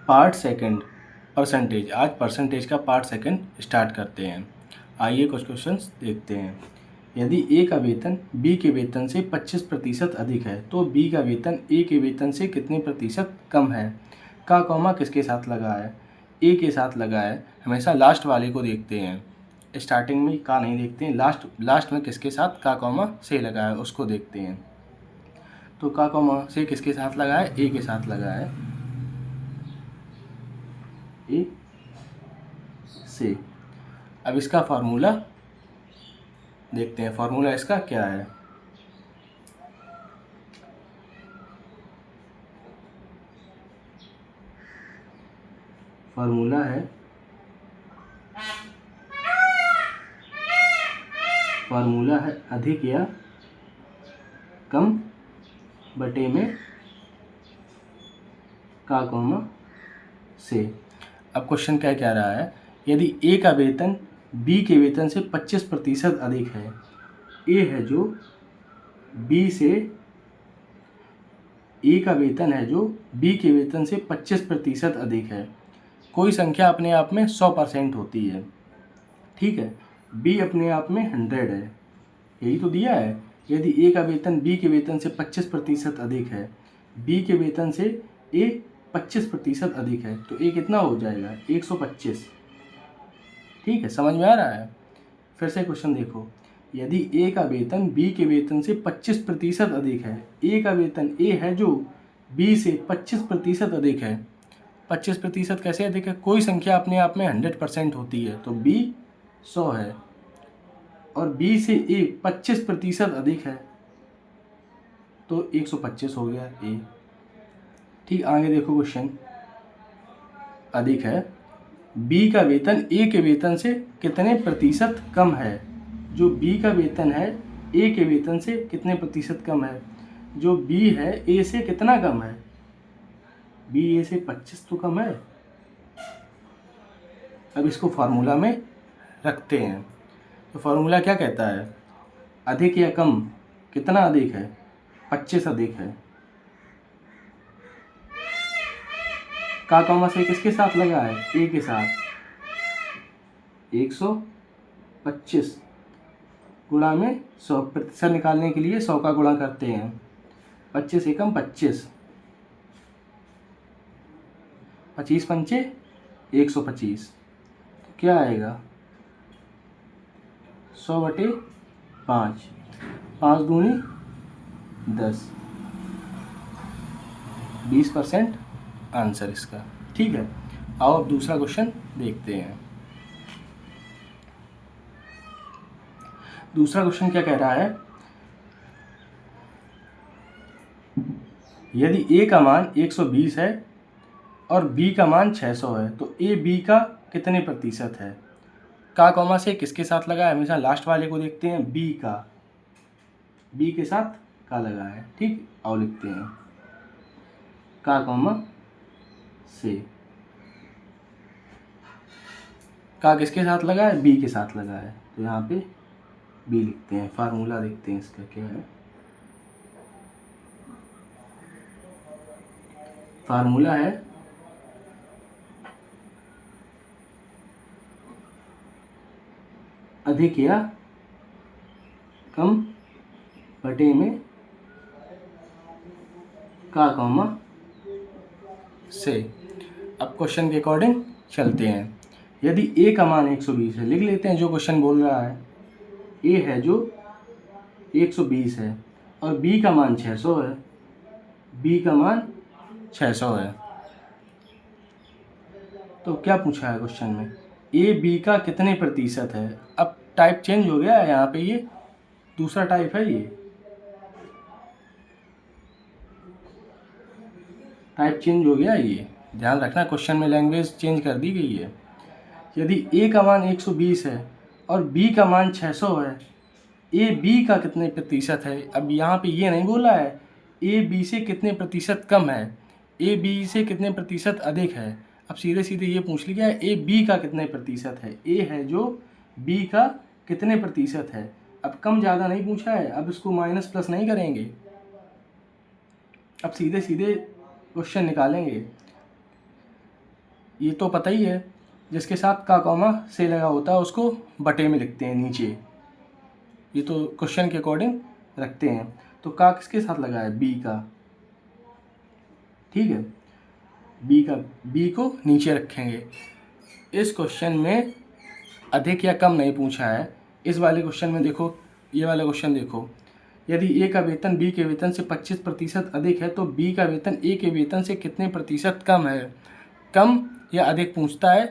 Part second percentage. आज percentage का part second start करते हैं। आइए कुछ क्वेश्चंस देखते हैं। यदि ए का वेतन बी के वेतन से 25% अधिक है तो बी का वेतन ए के वेतन से कितने प्रतिशत कम है। का कॉमा किसके साथ लगा है, ए के साथ लगा है। हमेशा लास्ट वाले को देखते हैं, स्टार्टिंग में का नहीं देखते हैं। लास्ट में किसके साथ का कॉमा से लगा है उसको देखते हैं। तो का कॉमा से किसके साथ लगा है, ए के साथ लगा है, ए से। अब इसका फार्मूला देखते हैं। फार्मूला इसका क्या है, फार्मूला है अधिक या कम बटे में का कॉमा से। अब क्वेश्चन क्या कह रहा है, यदि ए का वेतन बी के वेतन से 25% अधिक है। ए है जो बी से, ए का वेतन है जो बी के वेतन से 25% अधिक है। कोई संख्या अपने आप में 100% होती है, ठीक है। बी अपने आप में 100 है, यही तो दिया है। यदि ए का वेतन बी के वेतन से 25% अधिक है, बी के वेतन से ए 25% अधिक है, तो ए कितना हो जाएगा, 125। ठीक है, समझ में आ रहा है। फिर से क्वेश्चन देखो, यदि ए का वेतन बी के वेतन से 25% अधिक है। ए का वेतन, ए है जो बी से 25% अधिक है। 25% कैसे अधिक है, कोई संख्या अपने आप में 100% होती है, तो बी 100 है और बी से ए 25% अधिक है तो 125 हो गया ए। ठीक, आगे देखो क्वेश्चन। अधिक है, बी का वेतन ए के वेतन से कितने प्रतिशत कम है। जो बी का वेतन है ए के वेतन से कितने प्रतिशत कम है। जो बी है ए से कितना कम है, बी ए से 25 तो कम है। अब इसको फार्मूला में रखते हैं। तो फार्मूला क्या कहता है, अधिक या कम, कितना अधिक है, 25 अधिक है। का कॉमा से किसके साथ लगा है, ए के साथ। 125 गुणा में 100% निकालने के लिए 100 का गुणा करते हैं। 25 एकम 25, 25 पंचे 125, तो क्या आएगा 100/5, 5 दूनी 10, 20% आंसर इसका। ठीक है, आओ अब दूसरा क्वेश्चन देखते हैं। दूसरा क्वेश्चन क्या कह रहा है, यदि ए का मान 120 है और बी का मान 600 है तो ए बी का कितने प्रतिशत है। का कॉमा से किसके साथ लगा है, हमेशा लास्ट वाले को देखते हैं, बी का, बी के साथ का लगा है। ठीक, और लिखते हैं का कॉमा से। का किसके साथ लगा है, बी के साथ लगा है, तो यहाँ पे बी लिखते हैं। फार्मूला देखते हैं इसका क्या है। फार्मूला है अधिक या कम बटे में का कॉमा से। अब क्वेश्चन के अकॉर्डिंग चलते हैं। यदि ए का मान 120 है, लिख लेते हैं जो क्वेश्चन बोल रहा है। ए है जो 120 है और बी का मान 600 है, बी का मान 600 है, तो क्या पूछा है क्वेश्चन में, ए बी का कितने प्रतिशत है। अब टाइप चेंज हो गया है, यहाँ पे ये दूसरा टाइप है, ये टाइप चेंज हो गया है, ये ध्यान रखना, क्वेश्चन में लैंग्वेज चेंज कर दी गई है। यदि ए का मान 120 है और बी का मान 600 है, ए बी का कितने प्रतिशत है। अब यहाँ पे ये नहीं बोला है ए बी से कितने प्रतिशत कम है, ए बी से कितने प्रतिशत अधिक है। अब सीधे सीधे ये पूछ लिया है ए बी का कितने प्रतिशत है। ए है जो बी का कितने प्रतिशत है। अब कम ज़्यादा नहीं पूछा है, अब इसको माइनस प्लस नहीं करेंगे, अब सीधे सीधे क्वेश्चन निकालेंगे। ये तो पता ही है, जिसके साथ का कॉमा से लगा होता है उसको बटे में लिखते हैं नीचे, ये तो क्वेश्चन के अकॉर्डिंग रखते हैं। तो का किसके साथ लगा है, बी का, ठीक है, बी को नीचे रखेंगे। इस क्वेश्चन में अधिक या कम नहीं पूछा है। इस वाले क्वेश्चन में देखो, ये वाला क्वेश्चन देखो, यदि ए का वेतन बी के वेतन से 25% अधिक है तो बी का वेतन ए के वेतन से कितने प्रतिशत कम है। कम या अधिक पूछता है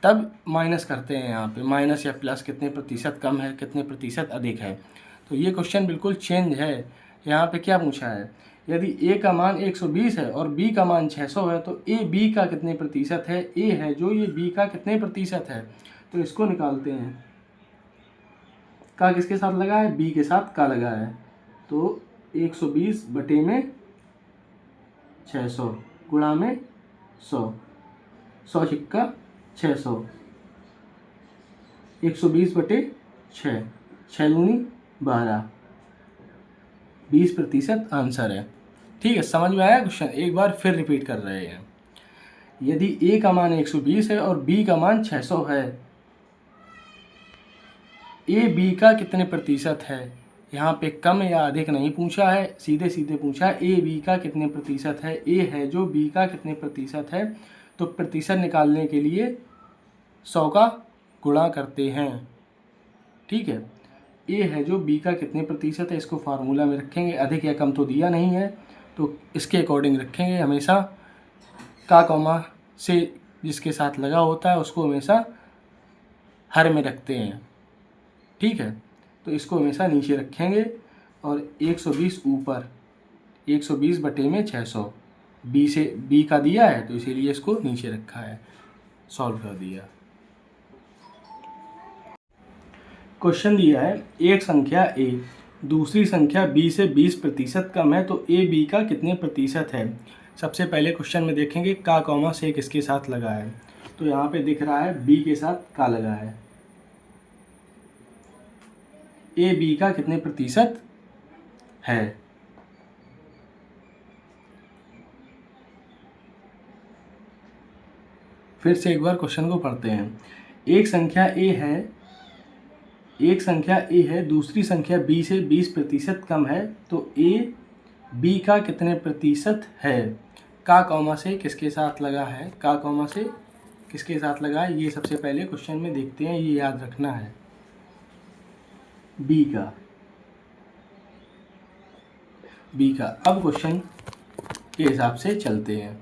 तब माइनस करते हैं, यहाँ पे माइनस या प्लस, कितने प्रतिशत कम है कितने प्रतिशत अधिक है। तो ये क्वेश्चन बिल्कुल चेंज है। यहाँ पे क्या पूछा है, यदि ए का मान 120 है और बी का मान 600 है तो ए बी का कितने प्रतिशत है, ए है जो, ये बी का कितने प्रतिशत है। तो इसको निकालते हैं। का किसके साथ लगा है, बी के साथ का लगा है। तो 120 बटे में 600 गुणा में 100, 100 छिक्का 600, 120 बटे 6, 6 दूनी 12, 20% आंसर है। ठीक है, समझ में आया क्वेश्चन, एक बार फिर रिपीट कर रहे हैं। यदि ए का मान 120 है और बी का मान 600 है, ए बी का कितने प्रतिशत है। यहाँ पे कम या अधिक नहीं पूछा है, सीधे सीधे पूछा है ए बी का कितने प्रतिशत है। ए है जो, बी का कितने प्रतिशत है। तो प्रतिशत निकालने के लिए 100 का गुणा करते हैं, ठीक है। ए है जो, बी का कितने प्रतिशत है, इसको फार्मूला में रखेंगे। अधिक या कम तो दिया नहीं है तो इसके अकॉर्डिंग रखेंगे। हमेशा का कॉमा से जिसके साथ लगा होता है उसको हमेशा हर में रखते हैं, ठीक है। तो इसको हमेशा नीचे रखेंगे और 120 ऊपर, 120 बटे में 600, बी से, बी का दिया है तो इसीलिए इसको नीचे रखा है, सॉल्व कर दिया। क्वेश्चन दिया है, एक संख्या ए दूसरी संख्या बी से 20% कम है तो ए बी का कितने प्रतिशत है। सबसे पहले क्वेश्चन में देखेंगे का कॉमा से किसके साथ लगा है। तो यहाँ पे दिख रहा है बी के साथ का लगा है। ए बी का कितने प्रतिशत है। फिर से एक बार क्वेश्चन को पढ़ते हैं। एक संख्या ए है दूसरी संख्या बी से 20% कम है तो ए बी का कितने प्रतिशत है। का कॉमा से किसके साथ लगा है, का कॉमा से किसके साथ लगा है, ये सबसे पहले क्वेश्चन में देखते हैं, ये याद रखना है। बी का अब क्वेश्चन के हिसाब से चलते हैं।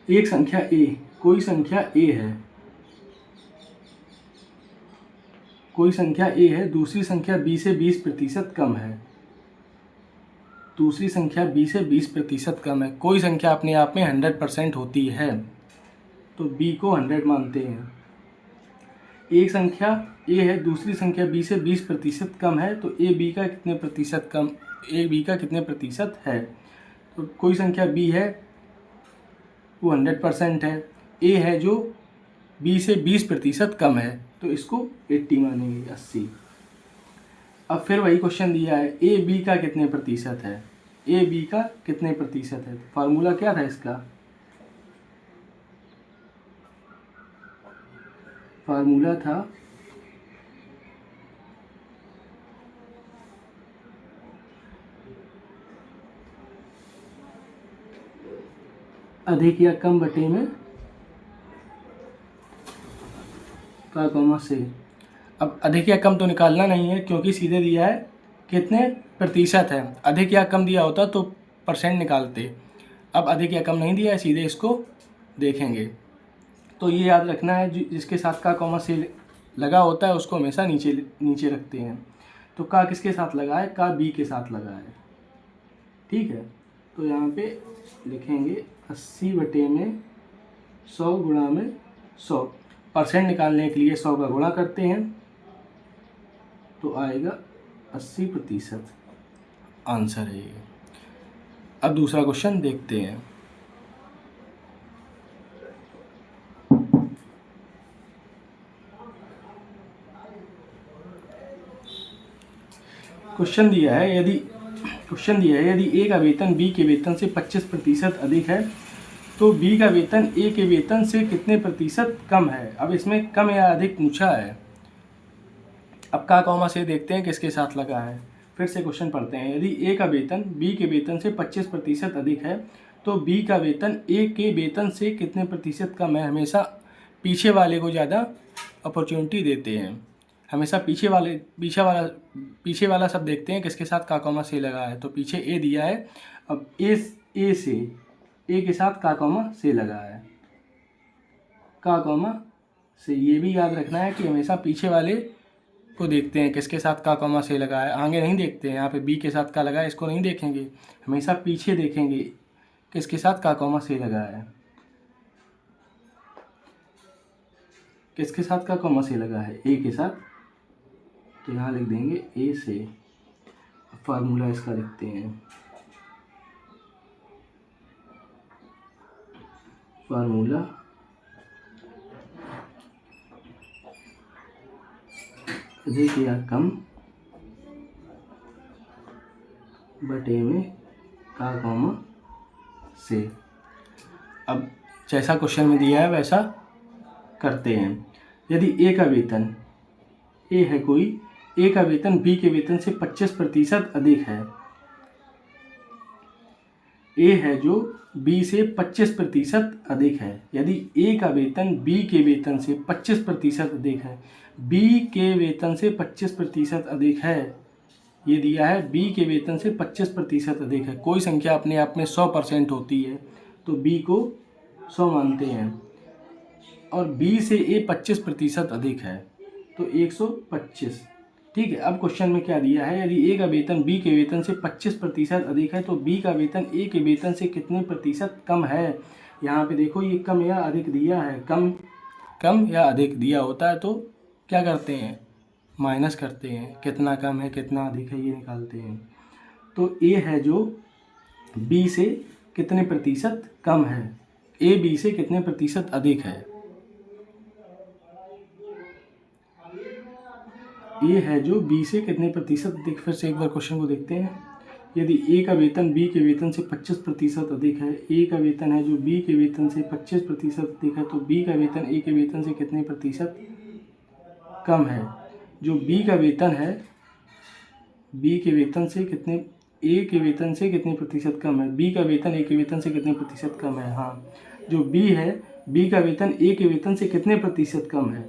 एक संख्या ए, कोई संख्या ए है दूसरी संख्या बी से 20% कम है। दूसरी संख्या बी से 20% कम है। कोई संख्या अपने आप में 100% होती है तो बी को 100 मानते हैं। एक संख्या ए है दूसरी संख्या बी से 20% कम है तो ए बी का कितने प्रतिशत है। तो कोई संख्या बी है वो 100% है, ए है जो बी से 20% कम है तो इसको 80 मानेंगे, 80। अब फिर वही क्वेश्चन दिया है ए बी का कितने प्रतिशत है, ए बी का कितने प्रतिशत है। फार्मूला क्या था इसका, फार्मूला था अधिक या कम बटे में का कॉमा से। अब अधिक या कम तो निकालना नहीं है क्योंकि सीधे दिया है कितने प्रतिशत है। अधिक या कम दिया होता तो परसेंट निकालते, अब अधिक या कम नहीं दिया है, सीधे इसको देखेंगे। तो ये याद रखना है, जिसके साथ का कॉमा से लगा होता है उसको हमेशा नीचे रखते हैं। तो का किसके साथ लगा है, का बी के साथ लगा है, ठीक है। तो यहाँ पे लिखेंगे 80 बटे में 100 गुणा में 100। परसेंट निकालने के लिए 100 का गुणा करते हैं तो आएगा 80%, आंसर है ये। अब दूसरा क्वेश्चन देखते हैं। क्वेश्चन दिया है, यदि क्वेश्चन दिया है, यदि ए का वेतन बी के वेतन से 25% अधिक है तो बी का वेतन ए के वेतन से कितने प्रतिशत कम है। अब इसमें कम या अधिक पूछा है। अब का कॉमा से देखते हैं किसके साथ लगा है। फिर से क्वेश्चन पढ़ते हैं, यदि ए का वेतन बी के वेतन से 25% अधिक है तो बी का वेतन ए के वेतन से कितने प्रतिशत कम है। हमेशा पीछे वाले को ज़्यादा अपॉर्चुनिटी देते हैं, हमेशा पीछे वाला सब देखते हैं किसके साथ का कॉमा से लगा है। तो पीछे ए दिया है, अब ए से ए के साथ का कॉमा से लगा है, का कॉमा से। ये भी याद रखना है कि हमेशा पीछे वाले को देखते हैं किसके साथ का कॉमा से लगा है, आगे नहीं देखते हैं। यहाँ पे बी के साथ का लगा है, इसको नहीं देखेंगे, हमेशा पीछे देखेंगे किसके साथ का कॉमा से लगा है, किसके साथ का कॉमा से लगा है, ए के साथ। तो यहाँ लिख देंगे ए से। फार्मूला इसका लिखते हैं, फार्मूला अधिक या कम बटे में का कॉमा से। अब जैसा क्वेश्चन में दिया है वैसा करते हैं। यदि ए का वेतन, ए है कोई, ए का वेतन बी के वेतन से 25% अधिक है, ए है जो बी से 25% अधिक है। यदि ए का वेतन बी के वेतन से 25% अधिक है, बी के वेतन से 25% अधिक है, ये दिया है बी के वेतन से 25% अधिक है। कोई संख्या अपने आप में 100% होती है तो बी को 100 मानते हैं, और बी से ए 25% अधिक है तो 125। ठीक है, अब क्वेश्चन में क्या दिया है, यदि ए का वेतन बी के वेतन से 25% अधिक है तो बी का वेतन ए के वेतन से कितने प्रतिशत कम है। यहाँ पे देखो ये कम या अधिक दिया है, कम या अधिक दिया होता है तो क्या करते हैं, माइनस करते हैं, कितना कम है कितना अधिक है ये निकालते हैं। तो ए है जो बी से कितने प्रतिशत कम है, ए बी से कितने प्रतिशत अधिक है। ए है जो बी से कितने प्रतिशत अधिक। फिर से एक बार क्वेश्चन को देखते हैं, यदि ए का वेतन बी के वेतन से 25% अधिक है, ए का वेतन है जो बी के वेतन से 25% अधिक है, तो बी का वेतन ए के वेतन से कितने प्रतिशत कम है। जो बी का वेतन है बी के वेतन से कितने, ए के वेतन से कितने प्रतिशत कम है, बी का वेतन ए के वेतन से कितने प्रतिशत कम है। हाँ, जो बी है बी का वेतन ए के वेतन से कितने प्रतिशत कम है,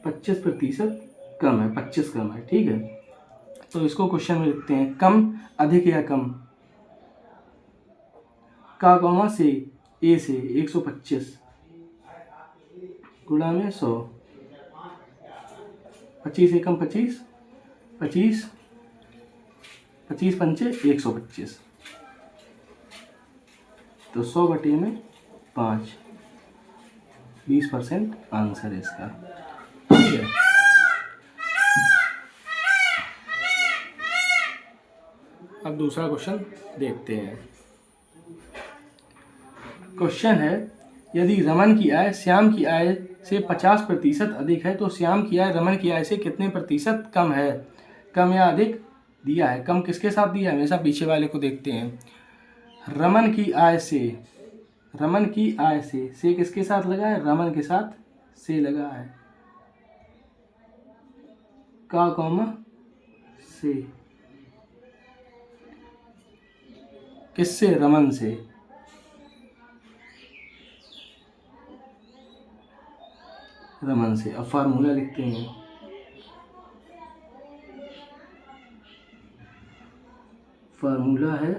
25% कम है, 25 कम है। ठीक है, तो इसको क्वेश्चन में लिखते हैं, कम अधिक या कम, का कॉमा से ए से 125 गुणा में 100, 25 एकम 25, 25 25 पंचे 125, तो 100 बटे में 5, 20% आंसर है इसका। ठीक है, अब दूसरा क्वेश्चन देखते हैं। क्वेश्चन है, यदि रमन की आय श्याम की आय से 50% अधिक है तो श्याम की आय रमन की आय से कितने प्रतिशत कम है। कम या अधिक दिया है, कम किसके साथ दिया है, हमेशा पीछे वाले को देखते हैं। रमन की आय से किसके साथ लगा है, रमन के साथ से लगा है, का कॉमा से, किससे, रमन से। रमन से। अब फार्मूला लिखते हैं, फार्मूला है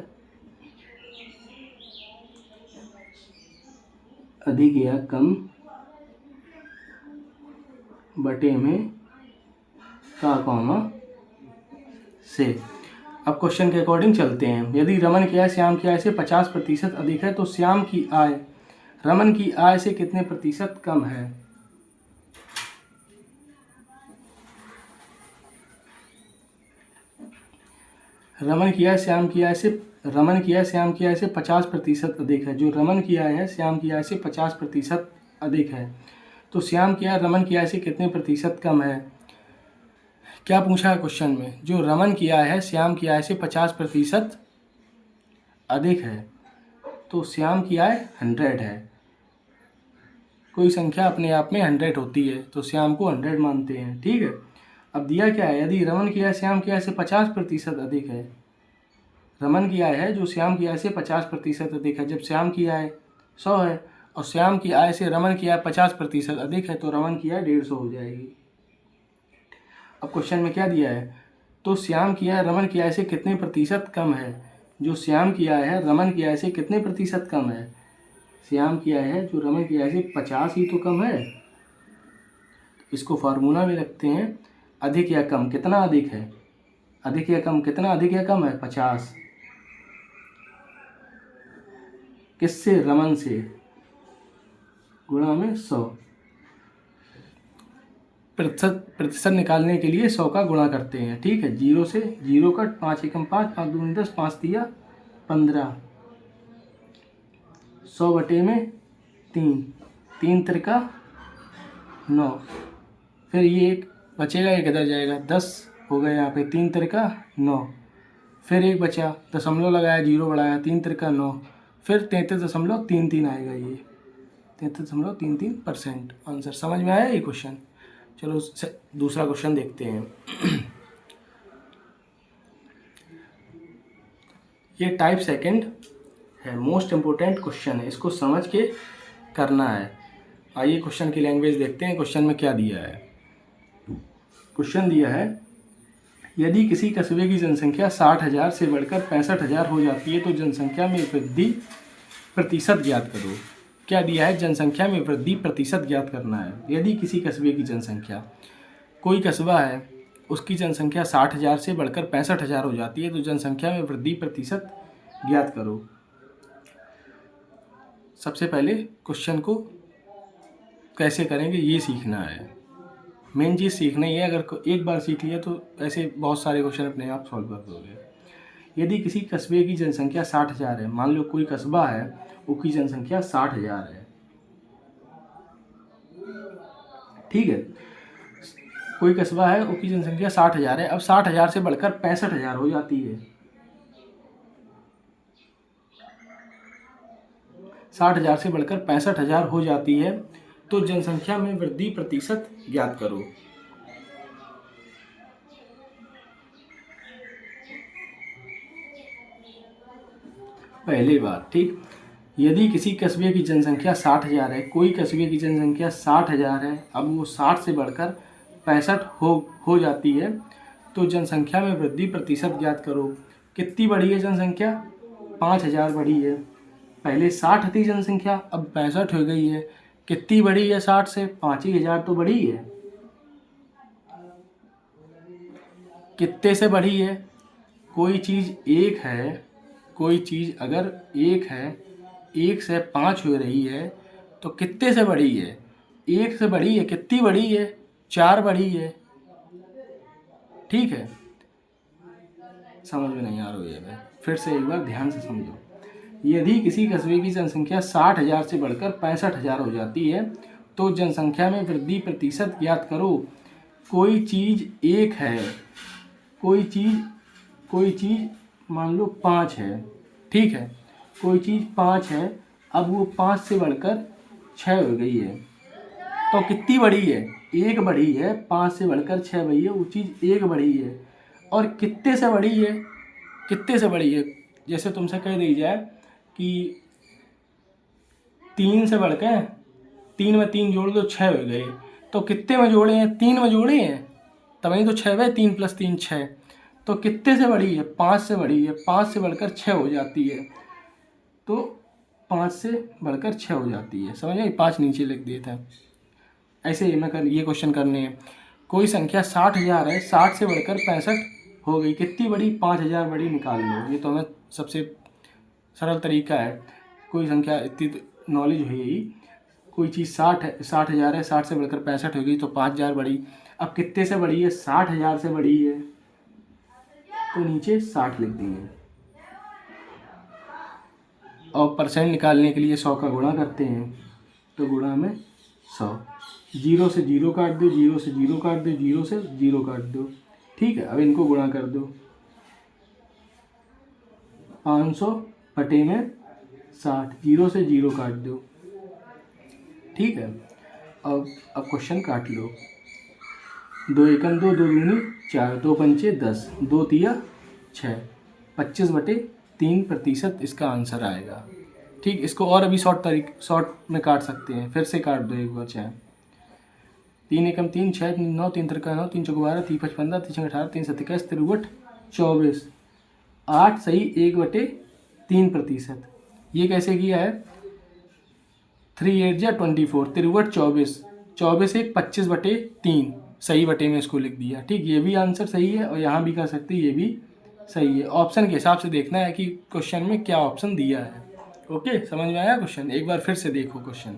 अधिक या कम बटे में का कॉमा से। अब क्वेश्चन के अकॉर्डिंग चलते हैं। यदि रमन की आय श्याम की आय से 50% अधिक है तो श्याम की आय रमन की आय से कितने प्रतिशत कम है। रमन की आय श्याम की आय से 50% अधिक है। जो रमन की आय है श्याम की आय से 50% अधिक है तो श्याम की आय रमन की आय से कितने प्रतिशत कम है। क्या पूछा है क्वेश्चन में? जो रमन की आय है श्याम की आय से 50% अधिक है। तो श्याम की आय 100 है। कोई संख्या अपने आप में 100 होती है तो श्याम को 100 मानते हैं। ठीक है। अब दिया क्या है? यदि रमन की आय श्याम की आय से 50% अधिक है। रमन की आय है जो श्याम की आय से 50% अधिक है। जब श्याम की आय 100 है और श्याम की आय से रमन की आय 50% अधिक है तो रमन की आय 150 हो जाएगी। अब क्वेश्चन में क्या दिया है? तो श्याम की आय रमन की आय से कितने प्रतिशत कम है? जो श्याम की आय है रमन की आय से कितने प्रतिशत कम है? श्याम की आय है जो रमन की आय से 50 ही तो कम है। इसको फार्मूला में रखते हैं, अधिक या कम कितना अधिक है? अधिक या कम कितना अधिक या कम है? 50। किससे? रमन से, गुणा में 100। प्रतिशत निकालने के लिए 100 का गुणा करते हैं। ठीक है। 0 से 0 कट, 5 एकम 5, 5 दूनी 10, 5 दिया 15। 100 बटे में 3, 3 त्रिका 9। फिर ये एक बचेगा, एक इधर जाएगा, 10 हो गया यहाँ पे, 3 त्रिका 9। फिर एक बचा, दशमलव लगाया, 0 बढ़ाया, 3 त्रिका 9। फिर 33.33 आएगा। ये 33.33%। आंसर समझ में आया ये क्वेश्चन? चलो दूसरा क्वेश्चन देखते हैं। ये टाइप सेकंड है, मोस्ट इम्पोर्टेंट क्वेश्चन है, इसको समझ के करना है। आइए क्वेश्चन की लैंग्वेज देखते हैं। क्वेश्चन में क्या दिया है? क्वेश्चन दिया है, यदि किसी कस्बे की जनसंख्या 60,000 से बढ़कर 65,000 हो जाती है तो जनसंख्या में वृद्धि प्रतिशत ज्ञात करो। क्या दिया है? जनसंख्या में वृद्धि प्रतिशत ज्ञात करना है। यदि किसी कस्बे की जनसंख्या, कोई कस्बा है उसकी जनसंख्या 60,000 से बढ़कर 65,000 हो जाती है तो जनसंख्या में वृद्धि प्रतिशत ज्ञात करो। सबसे पहले क्वेश्चन को कैसे करेंगे ये सीखना है। मेन चीज़ सीखना ही है। अगर एक बार सीख लिया तो ऐसे बहुत सारे क्वेश्चन अपने आप सॉल्व कर दोगे। यदि किसी कस्बे की जनसंख्या 60,000 है, मान लो कोई कस्बा है उसकी जनसंख्या 60,000 है। ठीक है। कोई कस्बा है उसकी जनसंख्या 60,000 है। अब 60,000 से बढ़कर 65,000 हो जाती है। 60,000 से बढ़कर 65,000 हो जाती है तो जनसंख्या में वृद्धि प्रतिशत ज्ञात करो। पहली बात, ठीक, यदि किसी कस्बे की जनसंख्या 60,000 है, कोई कस्बे की जनसंख्या 60,000 है, अब वो 60 से बढ़कर 65 हो जाती है तो जनसंख्या में वृद्धि प्रतिशत ज्ञात करो। कितनी बढ़ी है जनसंख्या? 5,000 बढ़ी है। पहले 60 थी जनसंख्या, अब 65 हो गई है। कितनी बढ़ी है? 60 से 5,000 तो बढ़ी है। कितने से बढ़ी है? कोई चीज़ एक है, कोई चीज़ अगर एक है, 1 से 5 हो रही है तो कितने से बढ़ी है? 1 से बढ़ी है। कितनी बढ़ी है? 4 बढ़ी है। ठीक है। समझ में नहीं आ रही है? फिर से एक बार ध्यान से समझो। यदि किसी कस्बे की जनसंख्या 60,000 से बढ़कर 65,000 हो जाती है तो जनसंख्या में वृद्धि प्रतिशत ज्ञात करो। कोई चीज़ एक है, कोई चीज़ मान लो 5 है। ठीक है। कोई चीज़ 5 है, अब वो 5 से बढ़कर 6 हो गई है तो कितनी बढ़ी है? 1 बढ़ी है। 5 से बढ़कर 6 बढ़ी है, वो चीज़ 1 बढ़ी है। और कितने से बढ़ी है? कितने से बढ़ी है? जैसे तुमसे कह दी जाए कि 3 से बढ़कर 3 में 3 जोड़ दो 6 हो गए तो कितने में जोड़े हैं? 3 में जोड़े हैं, तभी तो 6 है। 3 + 3 6। तो कितने से बढ़ी है? 5 से बढ़ी है। 5 से बढ़कर 6 हो जाती है तो 5 से बढ़कर 6 हो जाती है। समझ आई? 5 नीचे लिख दिए थे। ऐसे ही मैं ये क्वेश्चन करने हैं। कोई संख्या 60,000 है, 60 से बढ़कर 65 हो गई। कितनी बड़ी? 5,000 बड़ी, निकाल लो। ये तो हमें सबसे सरल तरीका है। कोई संख्या इतनी नॉलेज है यही। कोई चीज़ 60,000 है, 60 से बढ़कर 65 हो गई तो 5,000 बढ़ी। अब कितने से बढ़ी है? 60,000 से बढ़ी है तो नीचे 60 लिख देंगे। और परसेंट निकालने के लिए 100 का गुणा करते हैं तो गुणा में 100। 0 से 0 काट दो, 0 से 0 काट दो, 0 से 0 काट दो। ठीक है, अब इनको गुणा कर दो, 500 बटे में 60, 0 से 0 काट दो। ठीक है, अब क्वेश्चन काट लो। 2 एकम 2, 2 दूनी 4, 2 पंचे 10, 2 तिया 6, 25/3% इसका आंसर आएगा। ठीक, इसको और अभी शॉर्ट में काट सकते हैं, फिर से काट दो एक बार चाहे। 3 एकम 3, 6 9, 3 त्रिका 9, 3 चौक 12, 3 5 15, 3 18, 3 7 21, 63 24, 8 सही 1/3%। ये कैसे किया है? 3 8 जा 24, 63 24, 24 एक 25/3 सही बटे में इसको लिख दिया। ठीक, ये भी आंसर सही है और यहाँ भी कर सकते हैं, ये भी सही है। ऑप्शन के हिसाब से देखना है कि क्वेश्चन में क्या ऑप्शन दिया है। ओके, समझ में आया क्वेश्चन? एक बार फिर से देखो क्वेश्चन।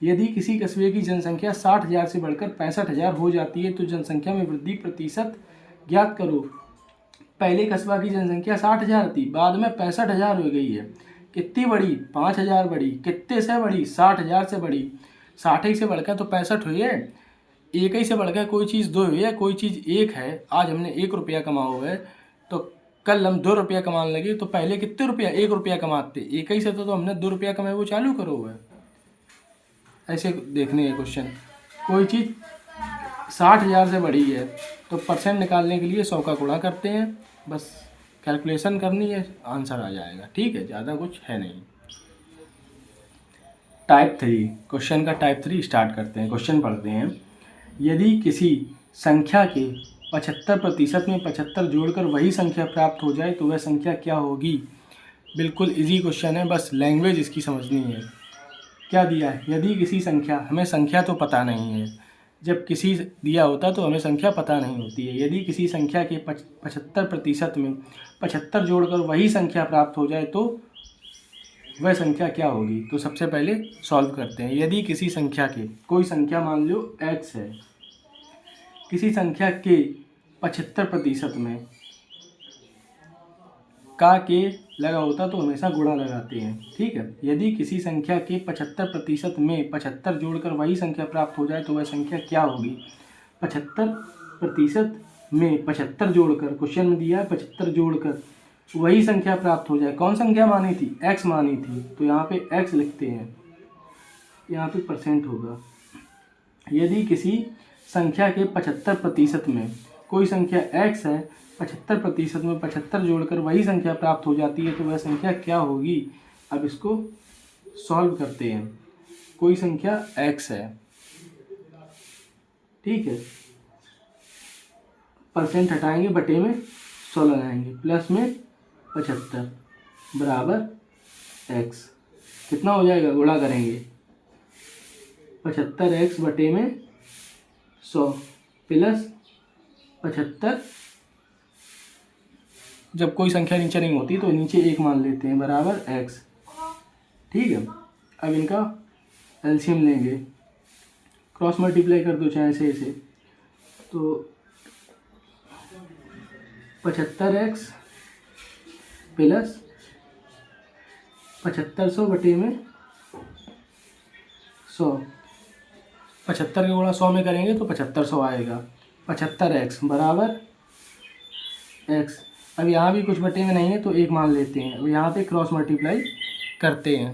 यदि किसी कस्बे की जनसंख्या 60,000 से बढ़कर 65,000 हो जाती है तो जनसंख्या में वृद्धि प्रतिशत ज्ञात करो। पहले कस्बा की जनसंख्या 60,000 थी, बाद में 65,000 हो गई है। कितनी बढ़ी? 5,000 बढ़ी। कितने से बढ़ी? 60,000 से बढ़ी। 60 ही से बढ़कर तो 65 हुई है। एक ही से बढ़कर कोई चीज़ 2 हुई है, कोई चीज़ 1 है। आज हमने 1 रुपया कमा हुआ है तो कल हम 2 रुपया कमाने लगे, तो पहले कितने रुपया? 1 रुपया कमाते, एक ही से तो हमने 2 रुपया कमाए, वो चालू करो हुआ है। ऐसे देखने है क्वेश्चन। कोई चीज़ 60,000 से बढ़ी है तो परसेंट निकालने के लिए 100 का गुणा करते हैं, बस कैलकुलेशन करनी है, आंसर आ जाएगा। ठीक है, ज़्यादा कुछ है नहीं। टाइप 3 क्वेश्चन का टाइप 3 स्टार्ट करते हैं। क्वेश्चन पढ़ते हैं। यदि किसी संख्या के 75% में 75 जोड़कर वही संख्या प्राप्त हो जाए तो वह संख्या क्या होगी? बिल्कुल इजी क्वेश्चन है, बस लैंग्वेज इसकी समझनी है। क्या दिया है? यदि किसी संख्या, हमें संख्या तो पता नहीं है, जब किसी दिया होता तो हमें संख्या पता नहीं होती है। यदि किसी संख्या के 75% में 75 जोड़कर वही संख्या प्राप्त हो जाए तो वह संख्या क्या होगी? तो सबसे पहले सॉल्व करते हैं। यदि किसी संख्या के, कोई संख्या मान लो x है, किसी संख्या के 75% में का के लगा होता तो हमेशा गुणा लगाते हैं। ठीक है, यदि किसी संख्या के 75% में 75 जोड़कर वही संख्या प्राप्त हो जाए तो वह संख्या क्या होगी? 75% में 75 जोड़कर, क्वेश्चन में दिया है 75 जोड़कर वही संख्या प्राप्त हो जाए। कौन संख्या मानी थी? x मानी थी, तो यहाँ पे x लिखते हैं, यहाँ पे परसेंट होगा। यदि किसी संख्या के 75% में, कोई संख्या x है, 75% में 75 जोड़कर वही संख्या प्राप्त हो जाती है तो वह संख्या क्या होगी? अब इसको सॉल्व करते हैं। कोई संख्या x है, ठीक है, परसेंट हटाएंगे, बटे में 100 लगाएंगे, प्लस में 75 बराबर x। कितना हो जाएगा? गुणा करेंगे, 75x बटे में 100 प्लस 75। जब कोई संख्या नीचे नहीं होती तो नीचे 1 मान लेते हैं, बराबर x। ठीक है, अब इनका एलसीएम लेंगे, क्रॉस मल्टीप्लाई कर दो चाहे ऐसे, तो 75x प्लस 7500 बटे में 100। 75 के गुणा 100 में करेंगे तो 7500 आएगा। 75x बराबर x। अब यहाँ भी कुछ बटे में नहीं है तो 1 मान लेते हैं। अब यहाँ पे क्रॉस मल्टीप्लाई करते हैं।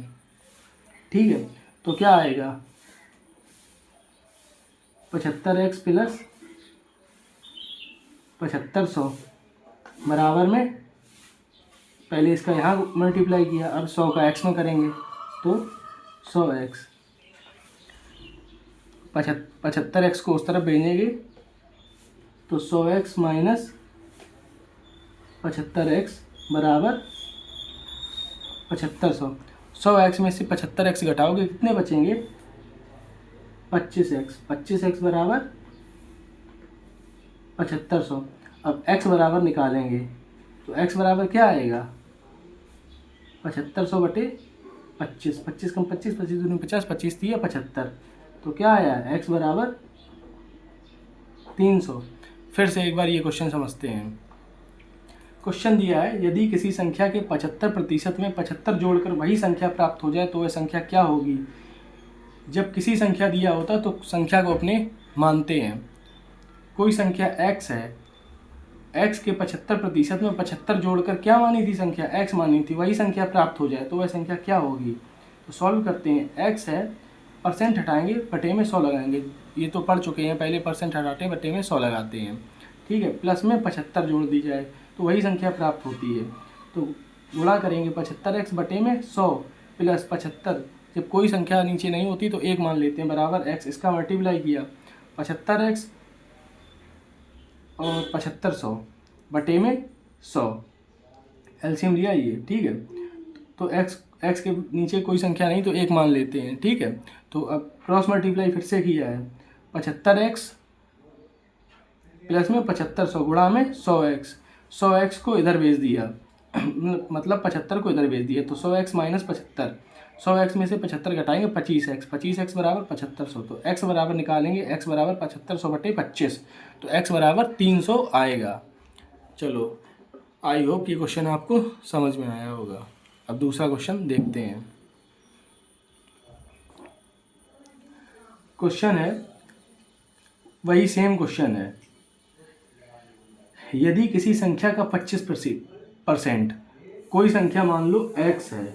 ठीक है, तो क्या आएगा? 75x प्लस 7500 बराबर में, पहले इसका यहाँ मल्टीप्लाई किया, अब 100 का x में करेंगे तो 100x। 75x को उस तरफ भेजेंगे तो 100x माइनस 75x बराबर 7500। 100x में से 75x घटाओगे कितने बचेंगे? 25x। 25x बराबर 7500। अब x बराबर निकालेंगे तो x बराबर क्या आएगा? 7500 बटे 25, 25 कम 25, 25 दूनी 50, 25 दिया 75, तो क्या आया? x बराबर 300। फिर से एक बार ये क्वेश्चन समझते हैं। क्वेश्चन दिया है, यदि किसी संख्या के 75% में 75 जोड़कर वही संख्या प्राप्त हो जाए तो वह संख्या क्या होगी? जब किसी संख्या दिया होता तो संख्या को अपने मानते हैं। कोई संख्या x है, x के 75% में 75 जोड़कर क्या मानी थी संख्या, x मानी थी, वही संख्या प्राप्त हो जाए तो वह संख्या क्या होगी। तो सॉल्व करते हैं। x है, परसेंट हटाएंगे, बटे में 100 लगाएंगे, ये तो पढ़ चुके हैं पहले, परसेंट हटाते हैं बटे में 100 लगाते हैं, ठीक है। प्लस में 75 जोड़ दी जाए तो वही संख्या प्राप्त होती है। तो गुणा करेंगे 75x बटे में 100 प्लस 75, जब कोई संख्या नीचे नहीं होती तो 1 मान लेते हैं, बराबर x, इसका मल्टीप्लाई किया 75x और 75 100 बटे में 100, एलसीएम लिया ये, ठीक है। तो x के नीचे कोई संख्या नहीं तो 1 मान लेते हैं, ठीक है। तो अब क्रॉस मल्टीप्लाई फिर से किया है, 75x प्लस में 75 100 गुणा में 100x को इधर भेज दिया मतलब 75 को इधर भेज दिया, तो 100x माइनस 75, 100x में से 75 घटाएंगे 25x बराबर 7500, तो x बराबर निकालेंगे, x बराबर 7500 बटे 25, तो x बराबर 300 आएगा। चलो, आई होप ये क्वेश्चन आपको समझ में आया होगा। अब दूसरा क्वेश्चन देखते हैं। क्वेश्चन है, वही सेम क्वेश्चन है, यदि किसी संख्या का 25% कोई संख्या मान लो x है,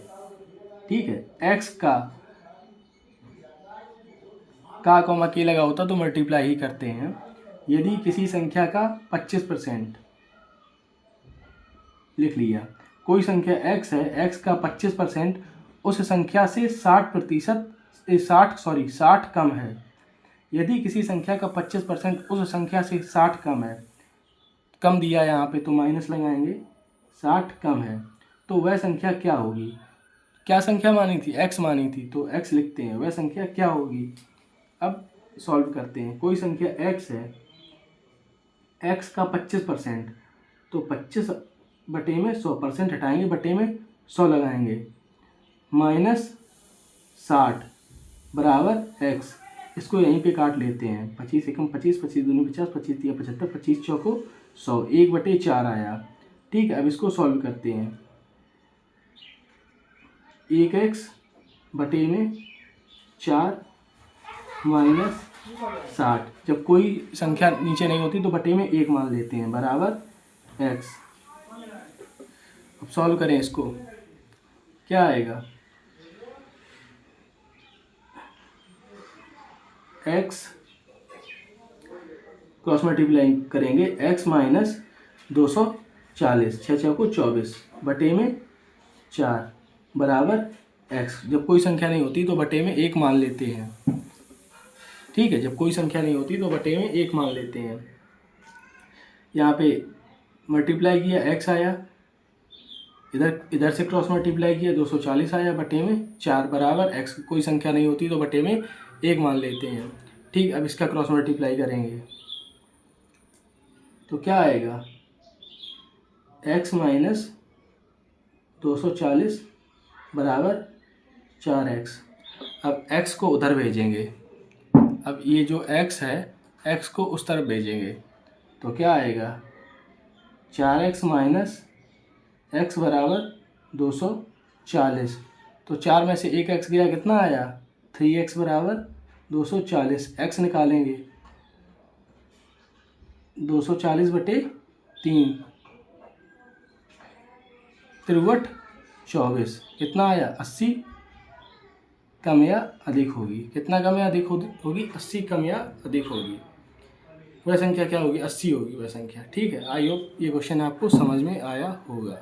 ठीक है, x का कॉमा के लगा होता तो मल्टीप्लाई ही करते हैं। यदि किसी संख्या का 25% लिख लिया, कोई संख्या x है, x का 25% उस संख्या से 60 कम है। यदि किसी संख्या का 25% उस संख्या से 60 कम है, कम दिया यहाँ पे तो माइनस लगाएंगे, 60 कम है, तो वह संख्या क्या होगी। क्या संख्या मानी थी, x मानी थी, तो x लिखते हैं, वह संख्या क्या होगी। अब सॉल्व करते हैं। कोई संख्या x है, x का 25%, तो 25 बटे में 100% हटाएंगे, बटे में 100 लगाएंगे, माइनस 60 बराबर x, इसको यहीं पे काट लेते हैं, 25 एकम 25, 25 दूनी 50, 25 तिया 75, 25 चौको 100, 1/4 आया, ठीक है। अब इसको सॉल्व करते हैं, 1x बटे में 4 माइनस 60, जब कोई संख्या नीचे नहीं होती तो बटे में 1 मान लेते हैं, बराबर x। अब सॉल्व करें इसको, क्या आएगा, x क्रॉस मल्टीप्लाई करेंगे, x माइनस 240, 6 चौको 24 बटे में 4 बराबर x। जब कोई संख्या नहीं होती तो बटे में 1 मान लेते हैं, ठीक है, जब कोई संख्या नहीं होती तो बटे में 1 मान लेते हैं। यहाँ पे मल्टीप्लाई किया, x आया, इधर से क्रॉस मल्टीप्लाई किया, 240 आया, बटे में 4 बराबर x। कोई संख्या नहीं होती तो बटे में 1 मान लेते हैं, ठीक। अब इसका क्रॉस मल्टीप्लाई करेंगे तो क्या आएगा, x माइनस 240 बराबर 4x। अब x को उधर भेजेंगे, अब ये जो x है, x को उस तरफ भेजेंगे तो क्या आएगा, 4x माइनस x बराबर 240, तो 4 में से 1 x गया, कितना आया, 3x बराबर 240, x निकालेंगे, 240 बटे 3 तिरवट 24, कितना आया, 80 कम या अधिक होगी। कितना कम या अधिक होगी, 80 कम या अधिक होगी। वह संख्या क्या होगी, 80 होगी वह संख्या, ठीक है। आई होप ये क्वेश्चन आपको समझ में आया होगा।